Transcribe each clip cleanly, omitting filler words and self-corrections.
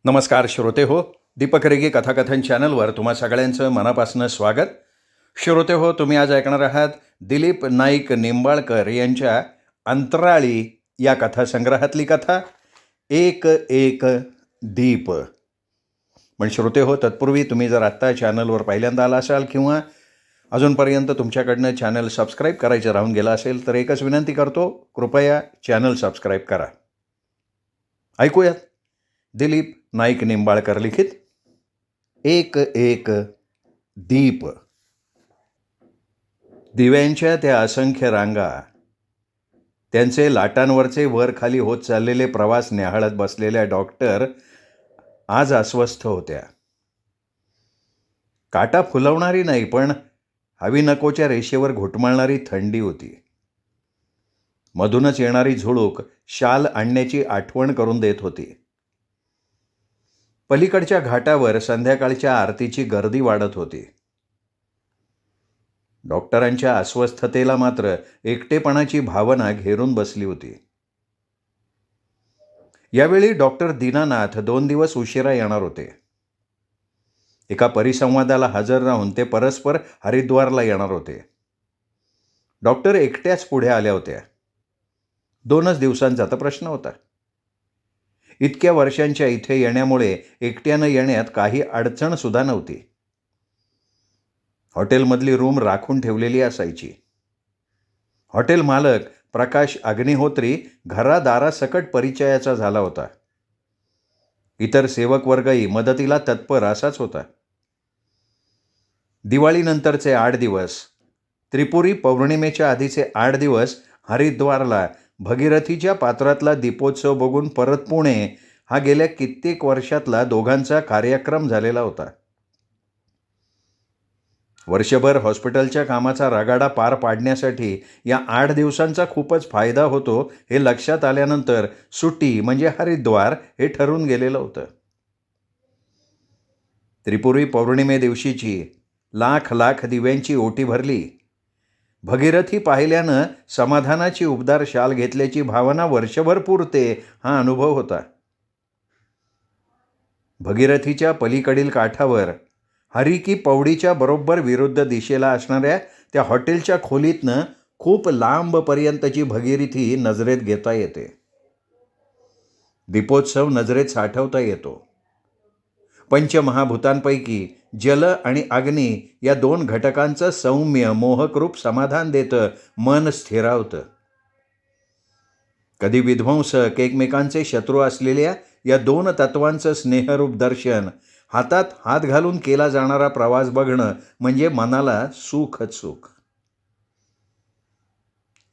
नमस्कार श्रोते हो. दीपक रेगे कथाकथन चॅनलवर तुम्हा सगळ्यांचं मनापासून स्वागत. श्रोते हो, तुम्ही आज ऐकणार आहात दिलीप नाईक निंबाळकर यांच्या अंतराळी या कथासंग्रहातली कथा एक एक दीप. पण श्रोते हो, तत्पूर्वी तुम्ही जर आत्ता चॅनलवर पहिल्यांदा आला असाल किंवा अजूनपर्यंत तुमच्याकडनं चॅनल सबस्क्राईब करायचं राहून गेलं असेल तर एकच विनंती करतो, कृपया चॅनल सबस्क्राईब करा. ऐकूयात दिलीप नाईक निंबाळकर लिखित एक एक दीप. दिव्यांच्या त्या असंख्य रांगा, त्यांचे लाटांवरचे वर खाली होत चाललेले प्रवास न्याहाळत बसलेल्या डॉक्टर आज अस्वस्थ होत्या. काटा फुलवणारी नाही, पण हवी नकोच्या रेषेवर घुटमळणारी थंडी होती. मधूनच येणारी झुळूक शाल आणण्याची आठवण करून देत होती. पलीकडच्या घाटावर संध्याकाळच्या आरतीची गर्दी वाढत होती. डॉक्टरांच्या अस्वस्थतेला मात्र एकटेपणाची भावना घेरून बसली होती. यावेळी डॉक्टर दीनानाथ 2 दिवस उशिरा येणार होते. एका परिसंवादाला हजर राहून ते परस्पर हरिद्वारला येणार होते. डॉक्टर एकट्याच पुढे आल्या होत्या. 2च दिवसांचा तर प्रश्न होता. इतक्या वर्षांच्या इथे येण्यामुळे एकट्यानं येण्यात काही अडचण सुद्धा नव्हती. हॉटेलमधली रूम राखून ठेवलेली असायची. हॉटेल मालक प्रकाश अग्निहोत्री घरादारासकट परिचयाचा झाला होता. इतर सेवक वर्गही मदतीला तत्पर असाच होता. दिवाळीनंतरचे 8 दिवस, त्रिपुरी पौर्णिमेच्या आधीचे 8 दिवस हरिद्वारला भगीरथीच्या पात्रातला दीपोत्सव बघून परत पुणे हा गेल्या कित्येक वर्षातला दोघांचा कार्यक्रम झालेला होता. वर्षभर हॉस्पिटलच्या कामाचा रगाडा पार पाडण्यासाठी या 8 दिवसांचा खूपच फायदा होतो हे लक्षात आल्यानंतर सुट्टी म्हणजे हरिद्वार हे ठरून गेलेलं होतं. त्रिपुरी पौर्णिमे दिवशीची लाख लाख दिव्यांची ओटी भरली. भगीरथी पाहिल्यानं समाधानाची उबदार शाल घेतल्याची भावना वर्षभर पुरते हा अनुभव होता. भगीरथीच्या पलीकडील काठावर हरी की पौडीच्या बरोबर विरुद्ध दिशेला असणाऱ्या त्या हॉटेलच्या खोलीतनं खूप लांबपर्यंतची भगीरथी नजरेत घेता येते. दीपोत्सव नजरेत साठवता येतो. पंचमहाभूतांपैकी जल आणि अग्नी या 2 घटकांचं सौम्य मोहकरूप समाधान देतं, मन स्थिरावतं. कधी विध्वंसक एकमेकांचे शत्रू असलेल्या या 2 तत्वांचं स्नेहरूप दर्शन, हातात हात घालून केला जाणारा प्रवास बघणं म्हणजे मनाला सुखच सुख.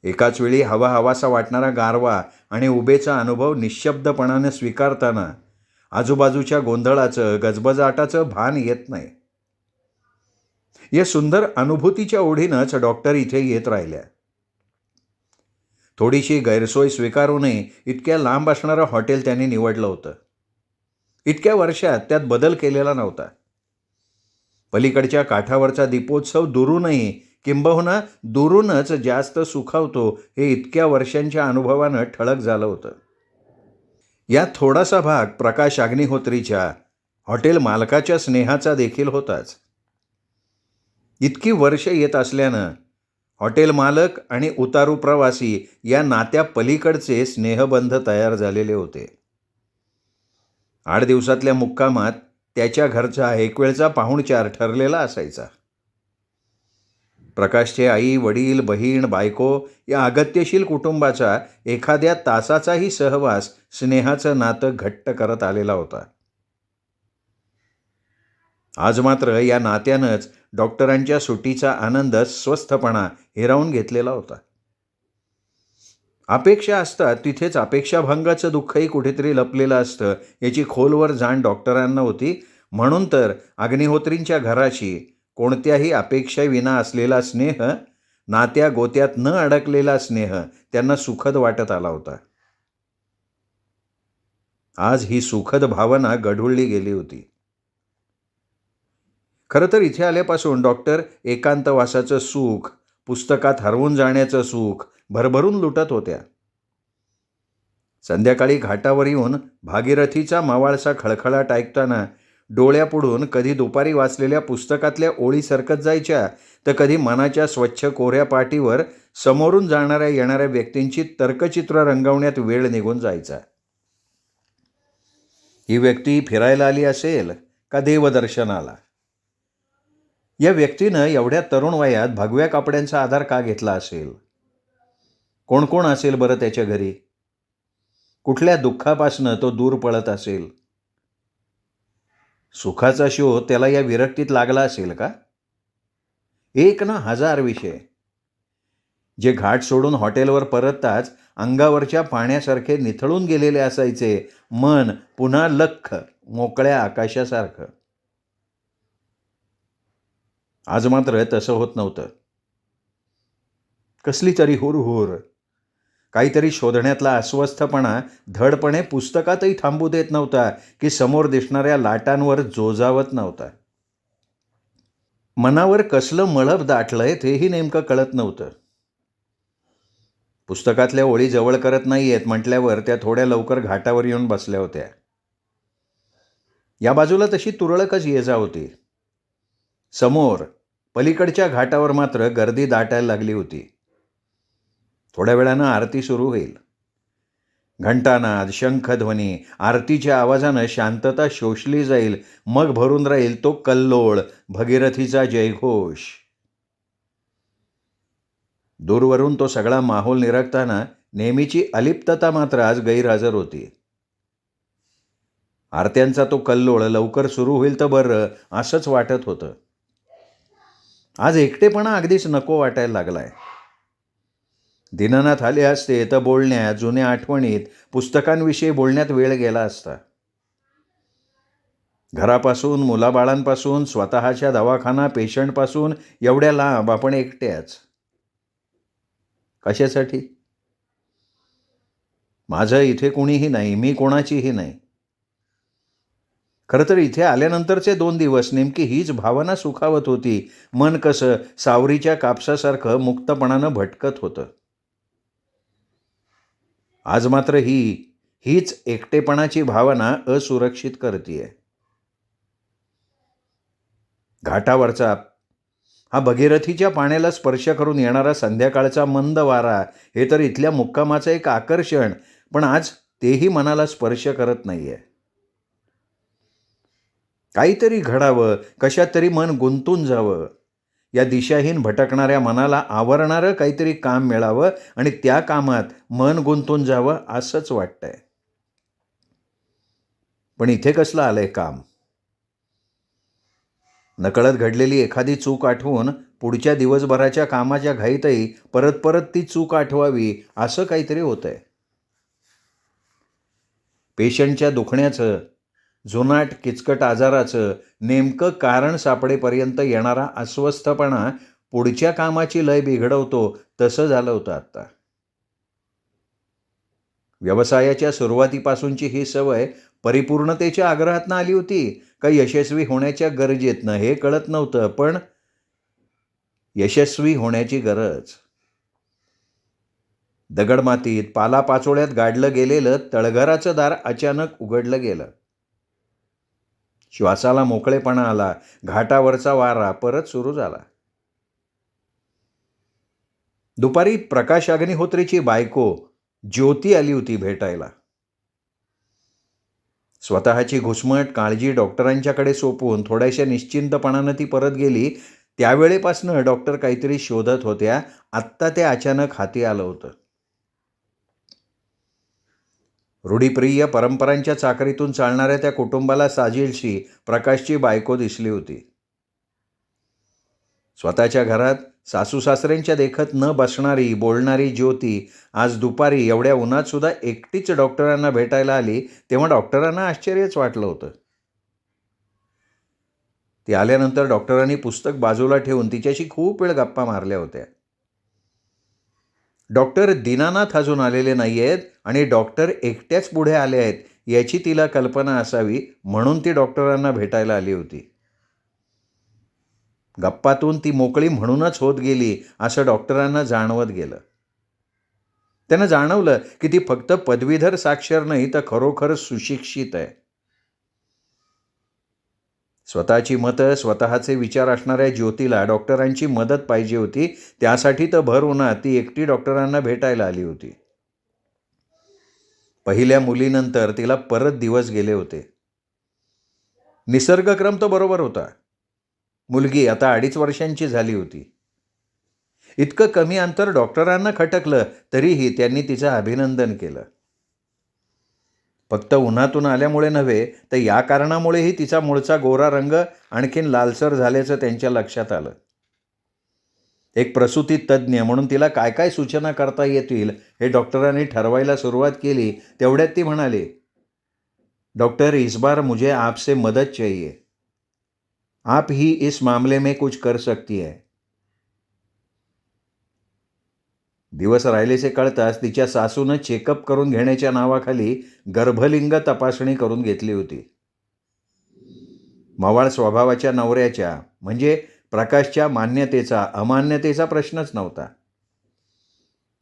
एकाच वेळी हवाहवासा वाटणारा गारवा आणि उभेचा अनुभव निःशब्दपणाने स्वीकारताना आजूबाजूच्या गोंधळाचं गजबजाटाचं भान येत नाही. या सुंदर अनुभूतीच्या ओढीनंच डॉक्टर इथे येत राहिल्या. थोडीशी गैरसोय स्वीकारूनही इतक्या लांब असणारं हॉटेल त्यांनी निवडलं होतं. इतक्या वर्षात त्यात बदल केलेला नव्हता. पलीकडच्या काठावरचा दीपोत्सव दुरूनही किंबहुना दुरूनच जास्त सुखावतो हे इतक्या वर्षांच्या अनुभवानं ठळक झालं होतं. यात थोडासा भाग प्रकाश अग्निहोत्रीच्या हॉटेल मालकाच्या स्नेहाचा देखील होताच. इतकी वर्ष येत असल्यानं हॉटेल मालक आणि उतारू प्रवासी या नात्या पलीकडचे स्नेहबंध तयार झालेले होते. 8 दिवसातल्या मुक्कामात त्याच्या घरचा एकवेळचा पाहुणचार ठरलेला असायचा. प्रकाशचे आई वडील बहीण बायको या अगत्यशील कुटुंबाचा एखाद्या तासाचाही सहवास स्नेहाचं नातं घट्ट करत आलेला होता. आज मात्र या नात्यानंच डॉक्टरांच्या सुट्टीचा आनंद स्वस्थपणा हिरावून घेतलेला होता. अपेक्षा असतात तिथेच अपेक्षाभंगाचं दुःखही कुठेतरी लपलेलं असतं याची खोलवर जाण डॉक्टरांना होती. म्हणून तर अग्निहोत्रींच्या घराशी कोणत्याही अपेक्षेविना असलेला स्नेह, नात्या गोत्यात न अडकलेला स्नेह त्यांना सुखद वाटत आला होता. आज ही सुखद भावना गढुळली गेली होती. खरं तर इथे आल्यापासून डॉक्टर एकांतवासाचं सुख, पुस्तकात हरवून जाण्याचं सुख भरभरून लुटत होत्या. संध्याकाळी घाटावर येऊन भागीरथीचा मावाळसा खळखळाट ऐकताना डोळ्यापुढून कधी दुपारी वाचलेल्या पुस्तकातल्या ओळी सरकत जायच्या, तर कधी मनाच्या स्वच्छ कोऱ्या पाटीवर समोरून जाणाऱ्या येणाऱ्या व्यक्तींची तर्कचित्र रंगवण्यात वेळ निघून जायचा. ही व्यक्ती फिरायला आली असेल का देवदर्शनाला? या व्यक्तीनं एवढ्या तरुण वयात भगव्या कपड्यांचा आधार का घेतला असेल? कोण कोण असेल बरं त्याच्या घरी? कुठल्या दुःखापासनं तो दूर पळत असेल? सुखाचा शोध त्याला या विरक्तीत लागला असेल का? एक ना हजार विषय, जे घाट सोडून हॉटेलवर परतताच अंगावरच्या पाण्यासारखे निथळून गेलेले असायचे. मन पुन्हा लख्ख मोकळ्या आकाशासारखं. आज मात्र तसं होत नव्हतं. कसली तरी हुरहुर, काहीतरी शोधण्यातला अस्वस्थपणा धडपणे पुस्तकातही थांबू देत नव्हता की समोर दिसणाऱ्या लाटांवर जोजावत नव्हता. मनावर कसलं मळभ दाटलंय तेही नेमकं कळत नव्हतं. पुस्तकातल्या ओळी जवळ करत नाहीयेत म्हटल्यावर त्या थोड्या लवकर घाटावर येऊन बसल्या होत्या. या बाजूला तशी तुरळकच ये जा होती. समोर पलीकडच्या घाटावर मात्र गर्दी दाटायला लागली होती. थोड्या वेळानं आरती सुरू होईल. घंटानाद, शंखध्वनी, आरतीच्या आवाजानं शांतता शोषली जाईल. मग भरून राहील तो कल्लोळ, भगीरथीचा जयघोष. दूरवरून तो सगळा माहोल निरखताना नेहमीची अलिप्तता मात्र आज गैरहजर होती. आरत्यांचा तो कल्लोळ लवकर सुरू होईल तर बरं, असंच वाटत होतं. आज एकटेपणा अगदीच नको वाटायला लागलाय. दीनानाथ आले असते तर बोलण्यात, जुन्या आठवणीत, पुस्तकांविषयी बोलण्यात वेळ गेला असता. घरापासून, मुलाबाळांपासून, स्वतःच्या दवाखाना, पेशंटपासून एवढ्या लांब आपण एकट्याच. कशासाठी? माझं इथे कुणीही नाही, मी कोणाचीही नाही. खरं तर इथे आल्यानंतरचे 2 दिवस नेमकी हीच भावना सुखावत होती. मन कसं सावरीच्या कापसासारखं मुक्तपणानं भटकत होतं. आज मात्र हीच एकटेपणाची भावना असुरक्षित करतीये. घाटावरचा हा भगीरथीच्या पाण्याला स्पर्श करून येणारा संध्याकाळचा मंद वारा, हे तर इथल्या मुक्कामाचं एक आकर्षण, पण आज तेही मनाला स्पर्श करत नाहीये. काहीतरी घडावं, कशात तरी मन गुंतून जावं, या दिशाहीन भटकणाऱ्या मनाला आवरणारं काहीतरी काम मिळावं आणि त्या कामात मन गुंतून जावं असंच वाटतंय. पण इथे कसलं आलंय काम? नकळत घडलेली एखादी चूक आठवून पुढच्या दिवसभराच्या कामाच्या घाईतही परत परत ती चूक आठवावी असं काहीतरी होतंय. पेशंटच्या दुखण्याचं, जुनाट किचकट आजाराचं नेमकं कारण सापडेपर्यंत येणारा अस्वस्थपणा पुढच्या कामाची लय बिघडवतो, तसं झालं होतं आत्ता. व्यवसायाच्या सुरुवातीपासूनची ही सवय परिपूर्णतेच्या आग्रहातनं आली होती का यशस्वी होण्याच्या गरजेतनं, हे कळत नव्हतं. पण यशस्वी होण्याची गरज. दगडमातीत, पालापाचोळ्यात गाडलं गेलेलं तळघराचं दार अचानक उघडलं गेलं. श्वासाला मोकळेपणा आला. घाटावरचा वारा परत सुरू झाला. दुपारी प्रकाश अग्निहोत्रीची बायको ज्योती आली होती भेटायला. स्वतःची घुसमट काळजी डॉक्टरांच्याकडे सोपवून थोड्याशा निश्चिंतपणानं ती परत गेली. त्यावेळेपासनं डॉक्टर काहीतरी शोधत होत्या. आत्ता ते अचानक हाती आलं होतं. रूढीप्रिय परंपरांच्या चाकरीतून चालणाऱ्या त्या कुटुंबाला साजेलशी प्रकाशची बायको दिसली होती. स्वतःच्या घरात सासू सासऱ्यांच्या देखत न बसणारी, बोलणारी ज्योती आज दुपारी एवढ्या उन्हात सुद्धा एकटीच डॉक्टरांना भेटायला आली, तेव्हा डॉक्टरांना आश्चर्यच वाटलं होतं. ती आल्यानंतर डॉक्टरांनी पुस्तक बाजूला ठेवून तिच्याशी खूप वेळ गप्पा मारल्या होत्या. डॉक्टर दीनानाथ अजून आलेले नाही आहेत आणि डॉक्टर एकट्याच पुढे आले आहेत याची तिला कल्पना असावी, म्हणून ती डॉक्टरांना भेटायला आली होती. गप्पातून ती मोकळी म्हणूनच होत गेली असं डॉक्टरांना जाणवत गेलं. त्यानं जाणवलं की ती फक्त पदवीधर साक्षर नाही तर खरोखर सुशिक्षित आहे. स्वतःची मतं, स्वतःचे विचार असणाऱ्या ज्योतीला डॉक्टरांची मदत पाहिजे होती. त्यासाठी तर भर उन्हात ती एकटी डॉक्टरांना भेटायला आली होती. पहिल्या मुलीनंतर तिला परत दिवस गेले होते. निसर्गक्रम तो बरोबर होता. मुलगी आता 2.5 वर्षांची झाली होती. इतकं कमी अंतर डॉक्टरांना खटकलं तरीही त्यांनी तिचं अभिनंदन केलं. फक्त उन्हातून आल्यामुळे नव्हे तर या कारणामुळेही तिचा मूळचा गोरा रंग आणखीन लालसर झाल्याचं त्यांच्या लक्षात आलं. एक प्रसूती तज्ज्ञ म्हणून तिला काय काय सूचना करता येतील हे डॉक्टरांनी ठरवायला सुरुवात केली. तेवढ्यात ती म्हणाली, डॉक्टर, इस बार मुझे आपसे मदद चाहिए. आप ही इस मामले में कुछ कर सकती है. दिवस राहिलेचे कळताच तिच्या सासूनं चेकअप करून घेण्याच्या नावाखाली गर्भलिंग तपासणी करून घेतली होती. मवाळ स्वभावाच्या नवऱ्याच्या म्हणजे प्रकाशच्या मान्यतेचा अमान्यतेचा प्रश्नच नव्हता.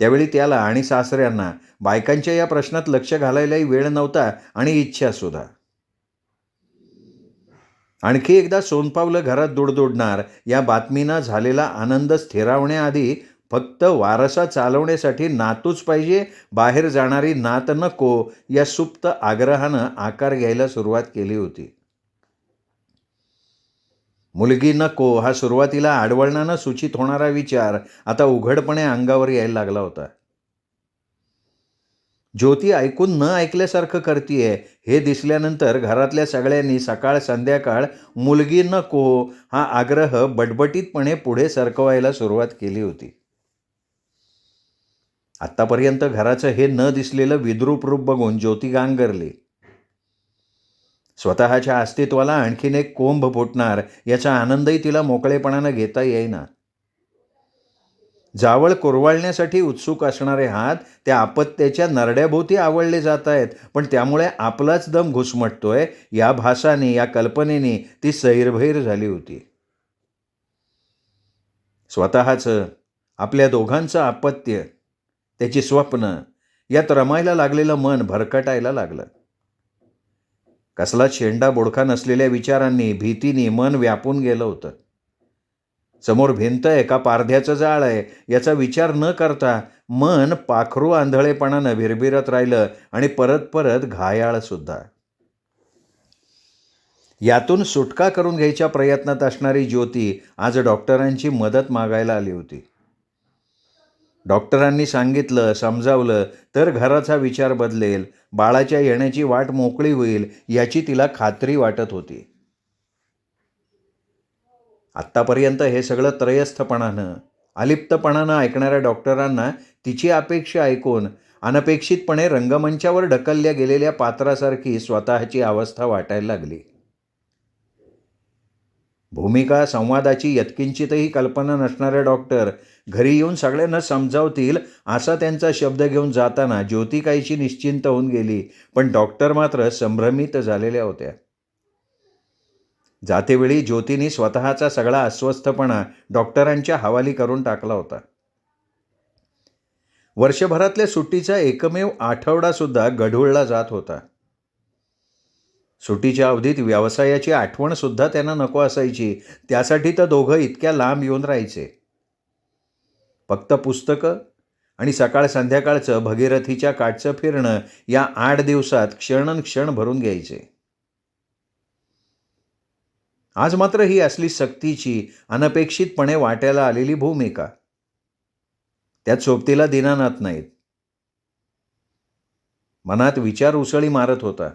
त्यावेळी त्याला आणि सासऱ्यांना बायकांच्या या प्रश्नात लक्ष घालायलाही वेळ नव्हता आणि इच्छासुद्धा. आणखी एकदा सोनपावलं घरात दुडदुडणार या बातमीनं झालेला आनंद स्थिरावण्याआधी फक्त वारसा चालवण्यासाठी नातूच पाहिजे, बाहेर जाणारी नात नको, या सुप्त आग्रहानं आकार घ्यायला सुरुवात केली होती. मुलगी नको हा सुरुवातीला आडवळणानं सूचित होणारा विचार आता उघडपणे अंगावर यायला लागला होता. ज्योती ऐकून न ऐकल्यासारखं करतीये हे दिसल्यानंतर घरातल्या सगळ्यांनी सकाळ संध्याकाळ मुलगी नको हा आग्रह बटबटीतपणे पुढे सरकवायला सुरुवात केली होती. आत्तापर्यंत घराचं हे न दिसलेलं विद्रूप रूप बघून ज्योती गांगरली. स्वतःच्या अस्तित्वाला आणखीन एक कोंब फुटणार याचा आनंदही तिला मोकळेपणानं घेता येईना. जावळ कुरवाळण्यासाठी उत्सुक असणारे हात त्या अपत्याच्या नरड्याभोवती आवळले जात आहेत, पण त्यामुळे आपलाच दम घुसमटतोय या भासाने, या कल्पनेने ती सैरभैर झाली होती. स्वतःचं, आपल्या दोघांचं अपत्य, त्याची स्वप्न यात रमायला लागलेलं मन भरकटायला लागलं. कसला शेंडा बोडखा नसलेल्या विचारांनी, भीतीने मन व्यापून गेलं होतं. समोर भिंत आहे का पारध्याचं जाळ आहे याचा विचार न करता मन पाखरू आंधळेपणानं भिरभिरत राहिलं आणि परत परत घायाळ सुद्धा. यातून सुटका करून घ्यायच्या प्रयत्नात असणारी ज्योती आज डॉक्टरांची मदत मागायला आली होती. डॉक्टरांनी सांगितलं, समजावलं तर घराचा विचार बदलेल, बाळाच्या येण्याची वाट मोकळी होईल याची तिला खात्री वाटत होती. आत्तापर्यंत हे सगळं त्रयस्थपणानं, अलिप्तपणानं ऐकणाऱ्या डॉक्टरांना तिची अपेक्षा ऐकून अनपेक्षितपणे रंगमंचावर ढकलल्या गेलेल्या पात्रासारखी स्वतःची अवस्था वाटायला लागली. भूमिका संवादाची यत्किंचितही कल्पना नसणारे डॉक्टर घरी येऊन सगळ्यांना समजावतील असा त्यांचा शब्द घेऊन जाताना ज्योती काहीशी निश्चिंत होऊन गेली, पण डॉक्टर मात्र संभ्रमित झालेल्या होत्या. जातेवेळी ज्योतीने स्वतःचा सगळा अस्वस्थपणा डॉक्टरांच्या हवाली करून टाकला होता. वर्षभरातल्या सुट्टीचा एकमेव आठवडासुद्धा गढूळला जात होता. सुट्टीच्या अवधीत व्यवसायाची आठवणसुद्धा त्यांना नको असायची. त्यासाठी तर दोघं इतक्या लांब येऊन राहायचे. फक्त पुस्तकं आणि सकाळ संध्याकाळचं भगीरथीच्या काठचं फिरणं या 8 दिवसात क्षण भरून घ्यायचे. आज मात्र ही असली सक्तीची, अनपेक्षितपणे वाट्याला आलेली भूमिका. त्यात सोबतीला दीनानाथ नाहीत. मनात विचार उसळी मारत होता.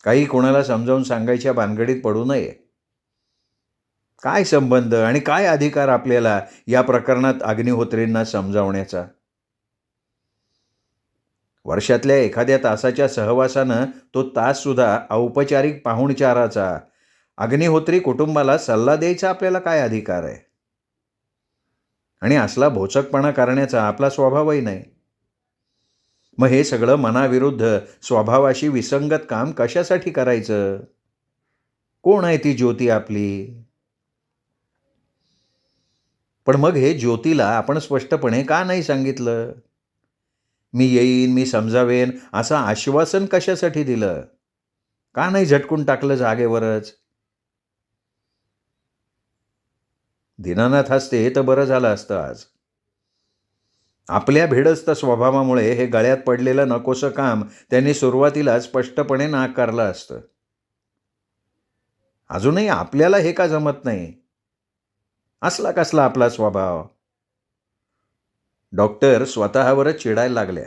काही कोणाला समजावून सांगायच्या भानगडीत पडू नये. काय संबंध आणि काय अधिकार आपल्याला या प्रकरणात अग्निहोत्रींना समजावण्याचा? वर्षातल्या एखाद्या तासाच्या सहवासानं तो ताससुद्धा औपचारिक पाहुणचाराचा. अग्निहोत्री कुटुंबाला सल्ला द्यायचा आपल्याला काय अधिकार आहे? आणि असला भोचकपणा करण्याचा आपला स्वभावही नाही. मग हे सगळं मनाविरुद्ध, स्वभावाशी विसंगत काम कशासाठी करायचं? कोण आहे ती ज्योती आपली? पण मग हे ज्योतीला आपण स्पष्टपणे का नाही सांगितलं? मी येईन, मी समजावेन असं आश्वासन कशासाठी दिलं? का नाही झटकून टाकलं जागेवरच? दीनानाथ असते तर बरं झालं असतं आज. आपल्या भेडस्त स्वभावामुळे हे गळ्यात पडलेलं नकोसं काम त्यांनी सुरुवातीला स्पष्टपणे नाकारलं असतं. अजूनही आपल्याला हे का जमत नाही? असला कसला आपला स्वभाव? डॉक्टर स्वतःवरच चिडायला लागल्या.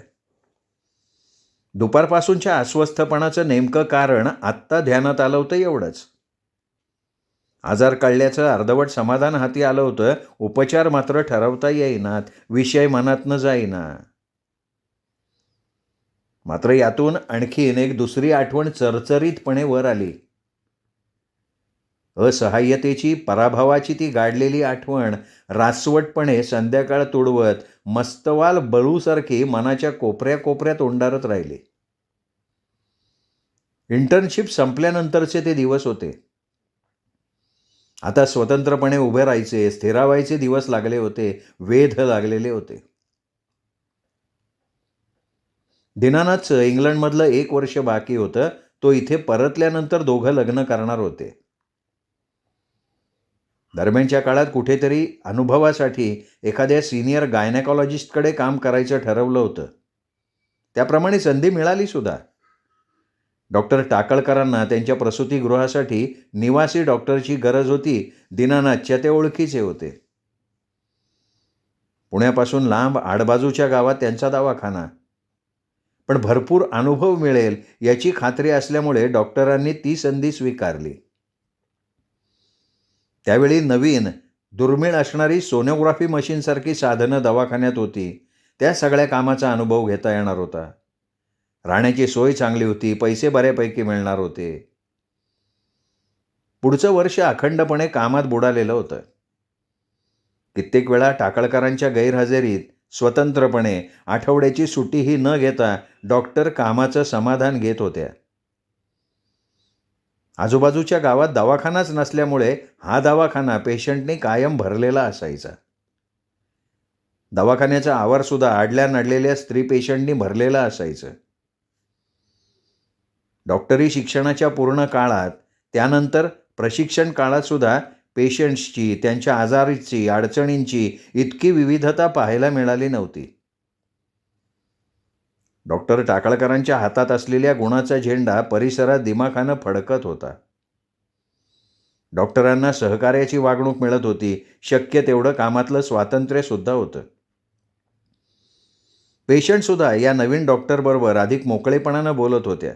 दुपारपासूनच्या अस्वस्थपणाचं नेमकं कारण आत्ता ध्यानात आलं होतं एवढंच. आजार कळल्याचं अर्धवट समाधान हाती आलं होतं. उपचार मात्र ठरवता येईनात, विषय मनातनं जाईना. मात्र यातून आणखीन एक दुसरी आठवण चरचरीतपणे वर आली. असहाय्यतेची, पराभवाची ती गाडलेली आठवण रासवटपणे संध्याकाळ तुडवत मस्तवाल बळूसारखी मनाच्या कोपऱ्या कोपऱ्यात ओंडारत राहिली. इंटर्नशिप संपल्यानंतरचे ते दिवस होते. आता स्वतंत्रपणे उभे राहायचे, स्थिरावायचे दिवस लागले होते, वेध लागलेले होते. दीनानाथचं इंग्लंडमधलं 1 वर्ष बाकी होतं. तो इथे परतल्यानंतर दोघं लग्न करणार होते. दरम्यानच्या काळात कुठेतरी अनुभवासाठी एखाद्या सिनियर गायनेकॉलॉजिस्टकडे काम करायचं ठरवलं होतं. त्याप्रमाणे संधी मिळाली सुद्धा. डॉक्टर टाकळकरांना त्यांच्या प्रसूतिगृहासाठी निवासी डॉक्टरची गरज होती. दीनानाथच्या ते ओळखीचे होते. पुण्यापासून लांब आडबाजूच्या गावात त्यांचा दवाखाना. पण भरपूर अनुभव मिळेल याची खात्री असल्यामुळे डॉक्टरांनी ती संधी स्वीकारली. त्यावेळी नवीन, दुर्मिळ असणारी सोनोग्राफी मशीनसारखी साधनं दवाखान्यात होती. त्या सगळ्या कामाचा अनुभव घेता येणार होता. राहण्याची सोय चांगली होती, पैसे बऱ्यापैकी मिळणार होते. पुढचं वर्ष अखंडपणे कामात बुडालेलं होतं. कित्येक वेळा टाकळकरांच्या गैरहजेरीत स्वतंत्रपणे आठवड्याची सुट्टीही न घेता डॉक्टर कामाचं समाधान घेत होत्या. आजूबाजूच्या गावात दवाखानाच नसल्यामुळे हा दवाखाना पेशंटने कायम भरलेला असायचा. दवाखान्याचं आवारसुद्धा आडल्या नडलेल्या स्त्री पेशंटनी भरलेलं असायचं. डॉक्टरी शिक्षणाच्या पूर्ण काळात, त्यानंतर प्रशिक्षण काळातसुद्धा पेशंट्सची, त्यांच्या आजाराची, अडचणींची इतकी विविधता पाहायला मिळाली नव्हती. डॉक्टर टाकळकरांच्या हातात असलेल्या गुणाचा झेंडा परिसरात दिमाखानं फडकत होता. डॉक्टरांना सहकार्याची वागणूक मिळत होती. शक्य तेवढं कामातलं स्वातंत्र्यसुद्धा होतं. पेशंटसुद्धा या नवीन डॉक्टरबरोबर अधिक मोकळेपणानं बोलत होत्या.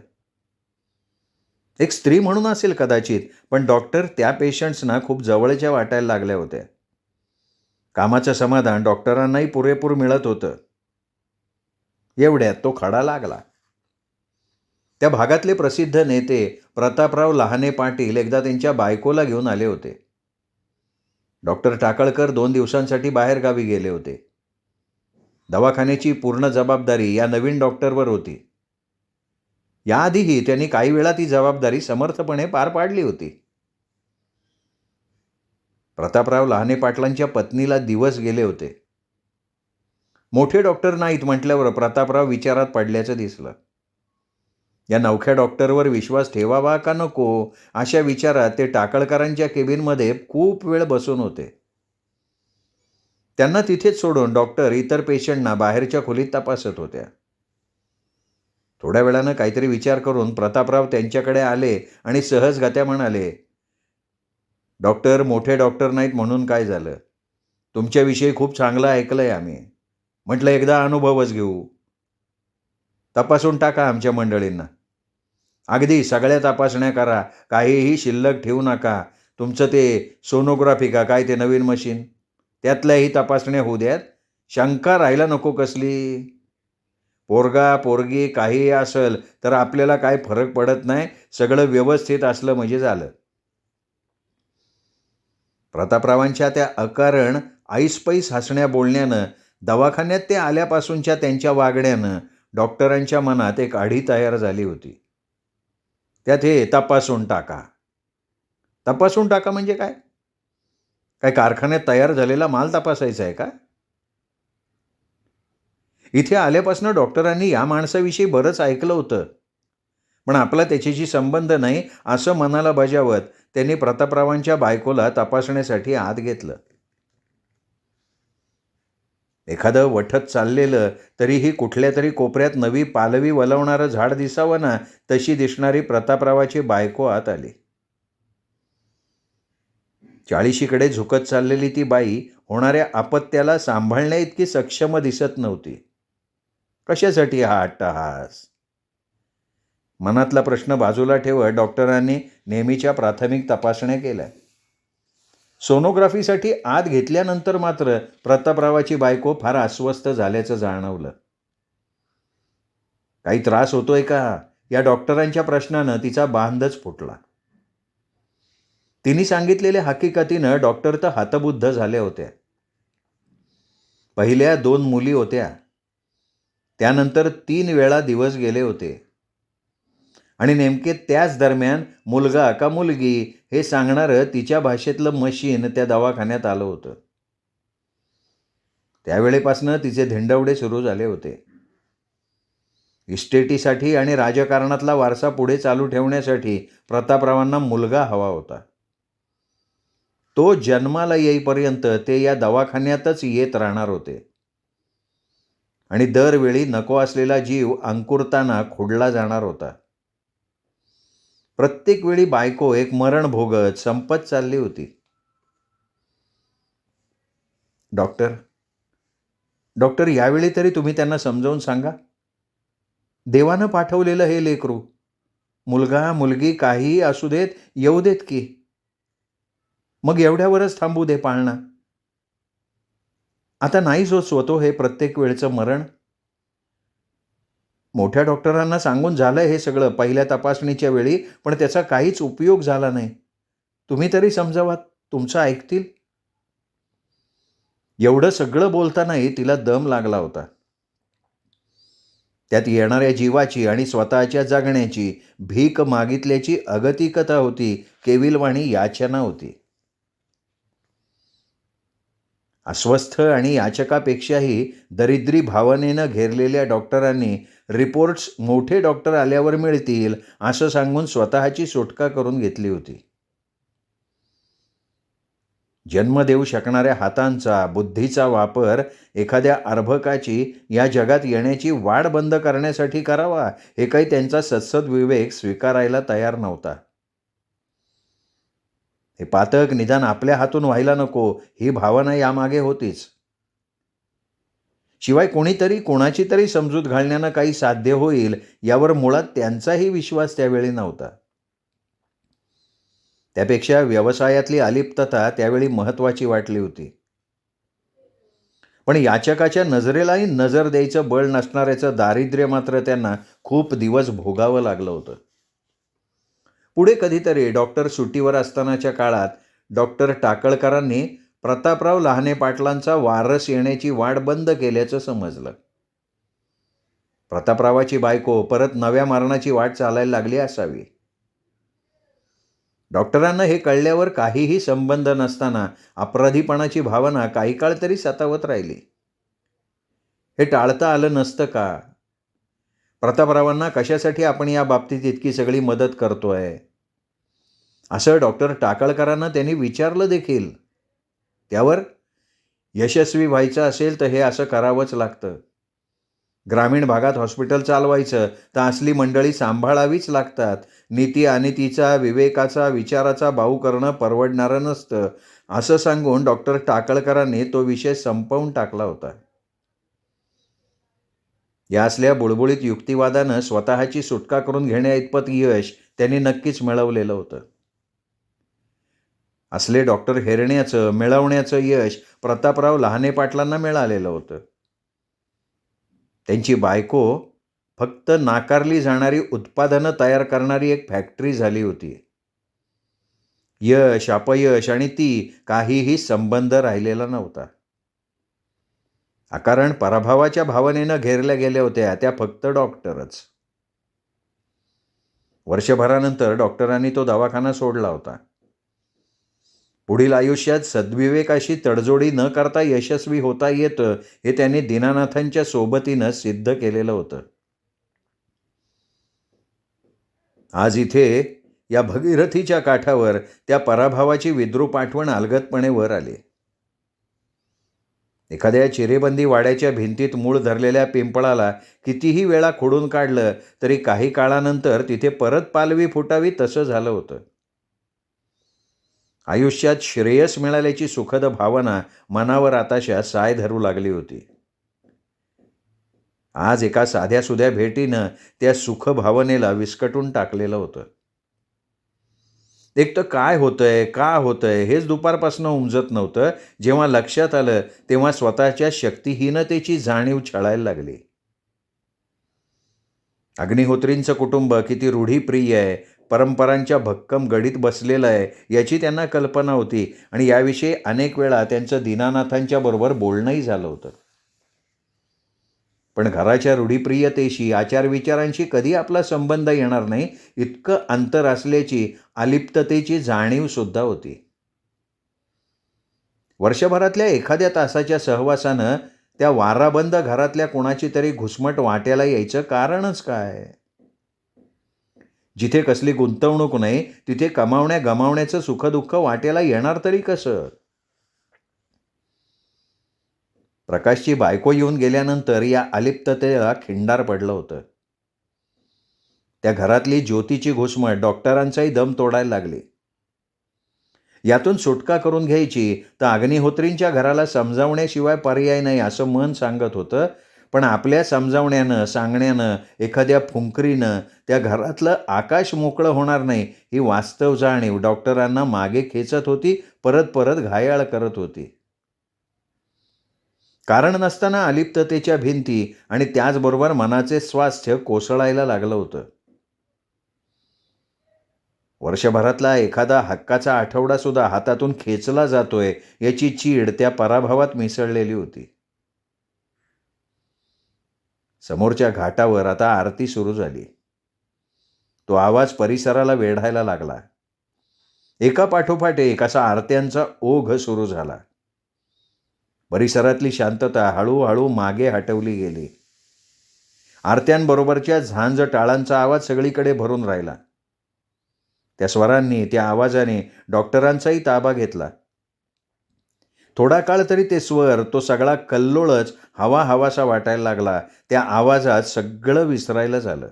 एक स्त्री म्हणून असेल कदाचित, पण डॉक्टर त्या पेशंट्सना खूप जवळच्या वाटायला लागल्या होत्या. कामाचं समाधान डॉक्टरांनाही पुरेपूर मिळत होतं. एवढ्यात तो खडा लागला. त्या भागातले प्रसिद्ध नेते प्रतापराव लहाने पाटील एकदा त्यांच्या बायकोला घेऊन आले होते. डॉक्टर टाकळकर 2 दिवसांसाठी बाहेरगावी गेले होते. दवाखान्याची पूर्ण जबाबदारी या नवीन डॉक्टरवर होती. याआधीही त्यांनी काही वेळा ती जबाबदारी समर्थपणे पार पाडली होती. प्रतापराव लहाने पाटलांच्या पत्नीला दिवस गेले होते. मोठे डॉक्टर नाहीत म्हटल्यावर प्रतापराव विचारात पडल्याचं दिसलं. या नवख्या डॉक्टरवर विश्वास ठेवावा का नको अशा विचारात ते टाकळकरांच्या केबिनमध्ये खूप वेळ बसून होते. त्यांना तिथेच सोडून डॉक्टर इतर पेशंटना बाहेरच्या खोलीत तपासत होत्या. थोड्या वेळानं काहीतरी विचार करून प्रतापराव त्यांच्याकडे आले आणि सहजगत्या म्हणाले, डॉक्टर मोठे डॉक्टर नाहीत म्हणून काय झालं? तुमच्याविषयी खूप चांगलं ऐकलंय आम्ही. म्हटलं एकदा अनुभवच घेऊ. तपासून टाका आमच्या मंडळींना. अगदी सगळ्या तपासण्या करा, काहीही शिल्लक ठेवू नका. तुमचं ते सोनोग्राफी का काय ते नवीन मशीन, त्यातल्याही तपासण्या होऊ द्यात. शंका राहायला नको कसली. पोरगा पोरगी काहीही असेल तर आपल्याला काय फरक पडत नाही. सगळं व्यवस्थित असलं म्हणजे झालं. प्रतापरावांच्या त्या अकारण ऐसपैस हसण्या बोलण्यानं, दवाखान्यात ते आल्यापासूनच्या त्यांच्या वागण्यानं डॉक्टरांच्या मनात एक आढी तयार झाली होती. त्यात हे तपासून टाका. तपासून टाका म्हणजे काय? काय कारखान्यात तयार झालेला माल तपासायचा आहे का? इथे आल्यापासून डॉक्टरांनी या माणसाविषयी बरंच ऐकलं होतं, पण आपला त्याच्याशी संबंध नाही असं मनाला बजावत त्यांनी प्रतापरावांच्या बायकोला तपासण्यासाठी आत घेतलं. एखादं वठत चाललेलं तरीही कुठल्या तरी कोपऱ्यात नवी पालवी वलवणारं झाड दिसावं ना, तशी दिसणारी प्रतापरावाची बायको आत आली. 40शीकडे झुकत चाललेली ती बाई होणाऱ्या अपत्याला सांभाळण्या इतकी सक्षम दिसत नव्हती. कशासाठी हा अट्टहास? मनातला प्रश्न बाजूला ठेवत डॉक्टरांनी नेहमीच्या प्राथमिक तपासण्या केल्या. सोनोग्राफीसाठी आत घेतल्यानंतर मात्र प्रतापरावाची बायको फार अस्वस्थ झाल्याचं जाणवलं. काही त्रास होतोय का, या डॉक्टरांच्या प्रश्नानं तिचा बांधच फुटला. तिने सांगितलेल्या हकीकतीनं डॉक्टर तर हतबुद्ध झाल्या होत्या. पहिल्या 2 मुली होत्या, त्यानंतर 3 वेळा दिवस गेले होते आणि नेमके त्याच दरम्यान मुलगा का मुलगी हे सांगणारं तिच्या भाषेतलं मशीन त्या दवाखान्यात आलं होतं. त्यावेळेपासनं तिचे धिंडवडे सुरू झाले होते. इस्टेटीसाठी आणि राजकारणातला वारसा पुढे चालू ठेवण्यासाठी प्रतापरावांना मुलगा हवा होता. तो जन्माला येईपर्यंत ते या दवाखान्यातच येत राहणार होते आणि दरवेळी नको असलेला जीव अंकुरताना खुडला जाणार होता. प्रत्येक वेळी बायको एक मरण भोगत संपत चालली होती. डॉक्टर यावेळी तरी तुम्ही त्यांना समजावून सांगा. देवानं पाठवलेलं हे लेकरू, मुलगा मुलगी काहीही असू देत, येऊ देत की. मग एवढ्यावरच थांबू दे पाळणा. आता नाही सोसवतो हे प्रत्येक वेळचं मरण. मोठ्या डॉक्टरांना सांगून झालं हे सगळं पहिल्या तपासणीच्या वेळी, पण त्याचा काहीच उपयोग झाला नाही. तुम्ही तरी समजावा, तुमचं ऐकतील. एवढं सगळं बोलतानाही तिला दम लागला होता. त्यात येणाऱ्या जीवाची आणि स्वतःच्या जगण्याची भीक मागितल्याची अगतिकता होती, केविलवाणी याचना होती. अस्वस्थ आणि याचकापेक्षाही दरिद्री भावनेनं घेरलेल्या डॉक्टरांनी रिपोर्ट्स मोठे डॉक्टर आल्यावर मिळतील असं सांगून स्वतःची सुटका करून घेतली होती. जन्म देऊ शकणाऱ्या हातांचा, बुद्धीचा वापर एखाद्या अर्भकाची या जगात येण्याची वाट बंद करण्यासाठी करावा, हे काही त्यांचा सद्सद्विवेक स्वीकारायला तयार नव्हता. हे पातक निदान आपल्या हातून व्हायला नको, ही भावना यामागे होतीच. शिवाय कोणीतरी कोणाची तरी समजूत घालण्यानं काही साध्य होईल यावर मुळात त्यांचाही विश्वास त्यावेळी नव्हता. त्यापेक्षा व्यवसायातली अलिप्तता त्यावेळी महत्त्वाची वाटली होती. पण याचकाच्या नजरेलाही नजर द्यायचं बळ नसणाऱ्याचं दारिद्र्य मात्र त्यांना खूप दिवस भोगावं लागलं होतं. पुढे कधीतरी डॉक्टर सुट्टीवर असतानाच्या काळात डॉक्टर टाकळकरांनी प्रतापराव लहाने पाटलांचा वारस येण्याची वाट बंद केल्याचं समजलं. प्रतापरावाची बायको परत नव्या मरणाची वाट चालायला लागली असावी. डॉक्टरांना हे कळल्यावर काहीही संबंध नसताना अपराधीपणाची भावना काही काळ तरी सतावत राहिली. हे टाळता आलं नसतं का? प्रतापरावांना कशासाठी आपण या बाबतीत इतकी सगळी मदत करतोय, असं डॉक्टर टाकळकरांना त्यांनी विचारलं देखील. त्यावर यशस्वी व्हायचं असेल तर हे असं करावंच लागतं. ग्रामीण भागात हॉस्पिटल चालवायचं तर असली मंडळी सांभाळावीच लागतात. नीती अनितीचा, विवेकाचा, विचाराचा बाऊ करणं परवडणारं नसतं, असं सांगून डॉक्टर टाकळकरांनी तो विषय संपवून टाकला होता. या असल्या बुळबुळीत युक्तिवादानं स्वतःची सुटका करून घेण्याइतपत यश त्यांनी नक्कीच मिळवलेलं होतं. असले डॉक्टर हेरण्याचं, मिळवण्याचं यश प्रतापराव लहाने पाटलांना मिळालेलं होतं. त्यांची बायको फक्त नाकारली जाणारी उत्पादनं तयार करणारी एक फॅक्टरी झाली होती. यश, अपयश आणि ती काहीही संबंध राहिलेला नव्हता. अकारण पराभवाच्या भावनेनं घेरल्या गेल्या होत्या त्या फक्त डॉक्टरच. वर्षभरानंतर डॉक्टरांनी तो दवाखाना सोडला होता. पुढील आयुष्यात सद्विवेकाशी तडजोडी न करता यशस्वी होता येतं हे त्यांनी दीनानाथांच्या सोबतीनं सिद्ध केलेलं होतं. आज इथे या भगीरथीच्या काठावर त्या पराभवाची विद्रूप आठवण अलगदपणे वर आली. एखाद्या चिरेबंदी वाड्याच्या भिंतीत मूळ धरलेल्या पिंपळाला कितीही वेळा खोडून काढलं तरी काही काळानंतर तिथे परत पालवी फुटावी तसं झालं होतं. आयुष्यात श्रेयस मिळाल्याची सुखद भावना मनावर आताशा साय धरू लागली होती. आज एका साध्यासुध्या भेटीनं त्या सुख भावनेला विस्कटून टाकलेलं होतं. एक तर काय होतंय, का होतंय हेच दुपारपासून उमजत नव्हतं. जेव्हा लक्षात आलं तेव्हा स्वतःच्या शक्तिहीनतेची जाणीव छळायला लागली. अग्निहोत्रींचं कुटुंब किती रूढीप्रिय आहे, परंपरांच्या भक्कम गडीत बसलेलं आहे याची त्यांना कल्पना होती आणि याविषयी अनेक वेळा त्यांचं दीनानाथांच्या बरोबर बोलणंही झालं होतं. पण घराच्या रूढीप्रियतेशी, आचारविचारांशी कधी आपला संबंध येणार नाही इतकं अंतर असल्याची अलिप्ततेची जाणीवसुद्धा होती. वर्षभरातल्या एखाद्या तासाच्या सहवासानं त्या वाराबंद घरातल्या कोणाची तरी घुसमट वाट्याला यायचं कारणच काय? जिथे कसली गुंतवणूक नाही तिथे कमावण्या गमावण्याचं सुखदुःख वाट्याला येणार तरी कसं? प्रकाशची बायको येऊन गेल्यानंतर या अलिप्ततेला खिंडार पडलं होतं. त्या घरातली ज्योतीची घुसमट डॉक्टरांचाही दम तोडायला लागली. यातून सुटका करून घ्यायची तर अग्निहोत्रींच्या घराला समजावण्याशिवाय पर्याय नाही असं मन सांगत होतं. पण आपल्या समजावण्यानं, सांगण्यानं, एखाद्या फुंकरीनं त्या घरातलं आकाश मोकळं होणार नाही ही वास्तव जाणीव डॉक्टरांना मागे खेचत होती, परत परत घायाळ करत होती. कारण नसताना अलिप्ततेच्या भिंती आणि त्याचबरोबर मनाचे स्वास्थ्य कोसळायला लागलं होतं. वर्षभरातला एखादा हक्काचा आठवडासुद्धा हातातून खेचला जातोय याची चीड त्या पराभवात मिसळलेली होती. समोरच्या घाटावर आता आरती सुरू झाली. तो आवाज परिसराला वेढायला लागला. एका पाठोपाठ एक असा आरत्यांचा ओघ सुरू झाला. परिसरातली शांतता हळूहळू मागे हटवली गेली. आरत्यांबरोबरच्या झांज टाळांचा आवाज सगळीकडे भरून राहिला. त्या स्वरांनी, त्या आवाजाने डॉक्टरांचाही ताबा घेतला. थोडा काळ तरी ते स्वर, तो सगळा कल्लोळच हवा हवासा वाटायला लागला. त्या आवाजात सगळं विसरायला झालं.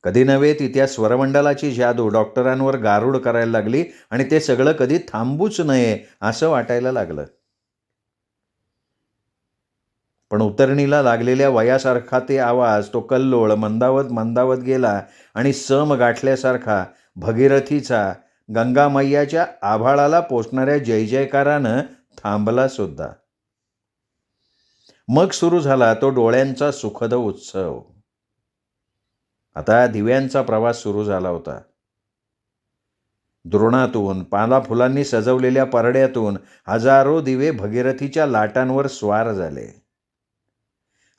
कधी नव्हे ती त्या स्वरमंडलाची जादू डॉक्टरांवर गारुड करायला लागली आणि ते सगळं कधी थांबूच नये असं वाटायला लागलं. पण उतरणीला लागलेल्या वयासारखा ते आवाज, तो कल्लोळ मंदावत मंदावत गेला आणि सम गाठल्यासारखा भगीरथीचा गंगामय्याच्या आभाळाला पोचणाऱ्या जय जयकारानं थांबला सुद्धा. मग सुरू झाला तो डोळ्यांचा सुखद उत्सव. आता दिव्यांचा प्रवास सुरू झाला होता. द्रोणातून, पालाफुलांनी सजवलेल्या परड्यातून हजारो दिवे भगीरथीच्या लाटांवर स्वार झाले.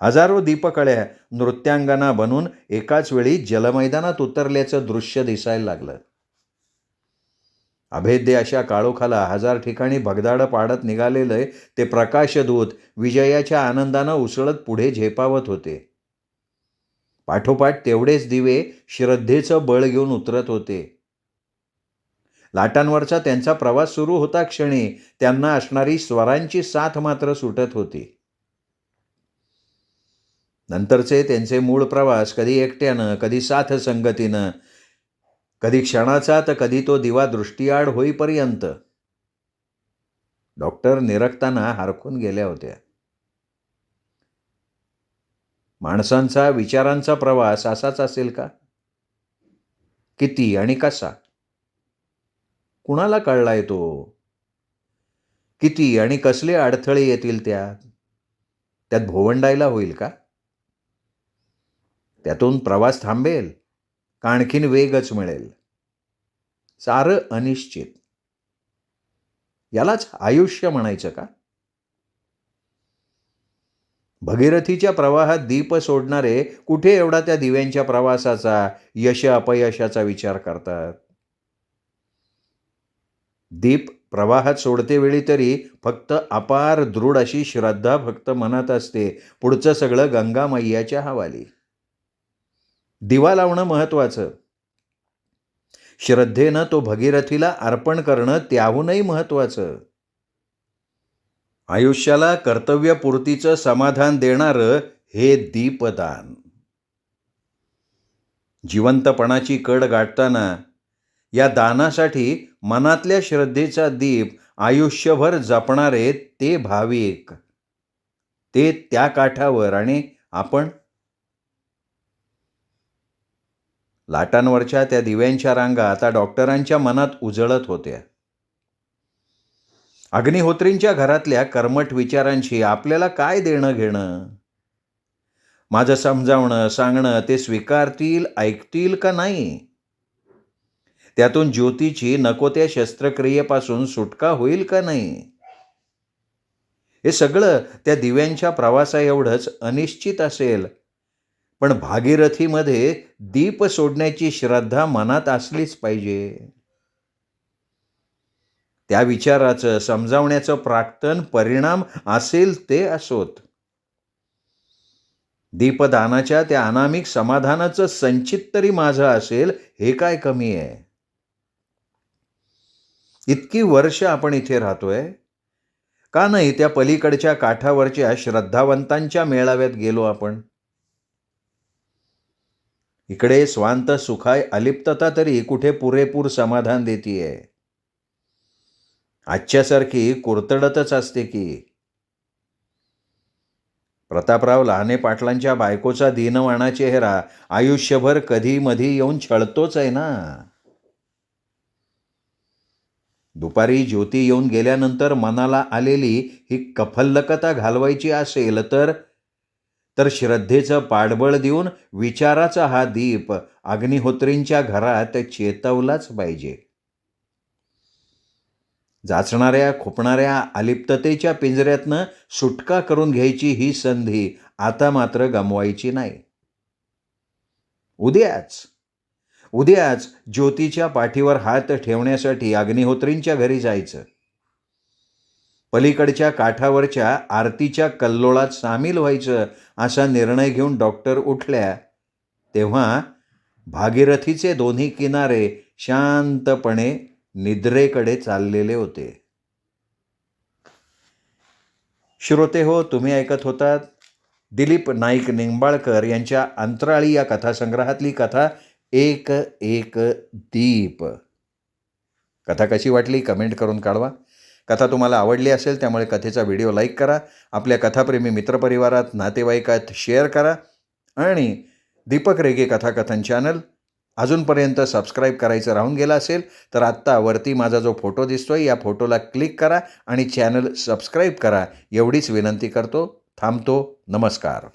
हजारो दीपकळ्या नृत्यांगना बनून एकाच वेळी जलमैदानात उतरल्याचं दृश्य दिसायला लागलं. अभेद्य अशा काळोखाला हजार ठिकाणी भगदाडं पाडत निघालेले ते प्रकाशदूत विजयाच्या आनंदानं उसळत पुढे झेपावत होते. पाठोपाठ तेवढेच दिवे श्रद्धेचं बळ घेऊन उतरत होते. लाटांवरचा त्यांचा प्रवास सुरू होता क्षणी त्यांना असणारी स्वरांची साथ मात्र सुटत होती. नंतरचे त्यांचे मूळ प्रवास कधी एकट्यानं, कधी साथ संगतीनं, कधी क्षणाचा तर कधी तो दिवा दृष्टीआड होईपर्यंत डॉक्टर निरखताना हरखून गेल्या होत्या. माणसांचा, विचारांचा प्रवास असाच असेल का? किती आणि कसा? कुणाला कळलाय तो? किती आणि कसले अडथळे येतील त्यात भोवंडायला होईल का? त्यातून प्रवास थांबेल का आणखीन वेगच मिळेल? सारं अनिश्चित. यालाच आयुष्य म्हणायचं का? भगीरथीच्या प्रवाहात दीप सोडणारे कुठे एवढा त्या दिव्यांच्या प्रवासाचा, यश अपयशाचा विचार करतात? दीप प्रवाहात सोडते वेळी तरी फक्त अपार दृढ अशी श्रद्धा फक्त मनात असते. पुढचं सगळं गंगा मैयाच्या हवाली. दिवा लावणं महत्त्वाचं. श्रद्धेनं तो भगीरथीला अर्पण करणं त्याहूनही महत्त्वाचं. आयुष्याला कर्तव्यपूर्तीचं समाधान देणारं हे दीपदान. जिवंतपणाची कड गाठताना या दानासाठी मनातल्या श्रद्धेचा दीप आयुष्यभर जपणारे ते भाविक, ते त्या काठावर आणि आपण. लाटांवरच्या त्या दिव्यांच्या रांगा आता डॉक्टरांच्या मनात उजळत होत्या. अग्निहोत्रींच्या घरातल्या कर्मठ विचारांशी आपल्याला काय देणं घेणं? माझं समजावणं, सांगणं ते स्वीकारतील, ऐकतील का नाही? त्यातून ज्योतीची नको त्या शस्त्रक्रियेपासून सुटका होईल का नाही? हे सगळं त्या दिव्यांच्या प्रवासाएवढंच अनिश्चित असेल. पण भागीरथीमध्ये दीप सोडण्याची श्रद्धा मनात असलीच पाहिजे. त्या विचाराचं, समजावण्याचं प्राक्तन परिणाम असेल ते असोत. दीपदानाच्या त्या अनामिक समाधानाचं संचित तरी माझं असेल, हे काय कमी आहे? इतकी वर्ष आपण इथे राहतोय, का नाही त्या पलीकडच्या काठावरच्या श्रद्धावंतांच्या मेळाव्यात गेलो आपण? इकडे स्वांत सुखाय अलिप्तता तरी कुठे पुरेपूर समाधान देतीये. आजच्यासारखी कुरतडतच असते की. प्रतापराव लहाने पाटलांच्या बायकोचा दीनवाणा चेहरा आयुष्यभर कधी मधी येऊन छळतोच आहे ना. दुपारी ज्योती येऊन गेल्यानंतर मनाला आलेली ही कफल्लकता घालवायची असेल तर श्रद्धेचं पाठबळ देऊन विचाराचा हा दीप अग्निहोत्रींच्या घरात चेतवलाच पाहिजे. जाचणाऱ्या खुपणाऱ्या अलिप्ततेच्या पिंजऱ्यातनं सुटका करून घ्यायची ही संधी आता मात्र गमवायची नाही. उद्याच ज्योतीच्या पाठीवर हात ठेवण्यासाठी अग्निहोत्रींच्या घरी जायचं. पलीकडच्या काठावरच्या आरतीच्या कल्लोळात सामील व्हायचं असा निर्णय घेऊन डॉक्टर उठल्या तेव्हा भागीरथीचे दोन्ही किनारे शांतपणे निद्रेकडे चाललेले होते. श्रोते हो, तुम्ही ऐकत होतात दिलीप नाईक निंबाळकर यांच्या अंतराळी या कथासंग्रहातली कथा एक एक दीप. कथा कशी वाटली कमेंट करून कळवा. कथा तुम्हाला आवडली असेल त्यामुळे कथेचा व्हिडिओ लाईक करा. आपल्या कथाप्रेमी मित्रपरिवारात, नातेवाईकात शेअर करा. आणि दीपक रेगे कथाकथन चॅनल अजूनपर्यंत सबस्क्राईब करायचं राहून गेलं असेल तर आत्ता वरती माझा जो फोटो दिसतोय या फोटोला क्लिक करा आणि चॅनल सबस्क्राईब करा. एवढीच विनंती करतो. थांबतो. नमस्कार.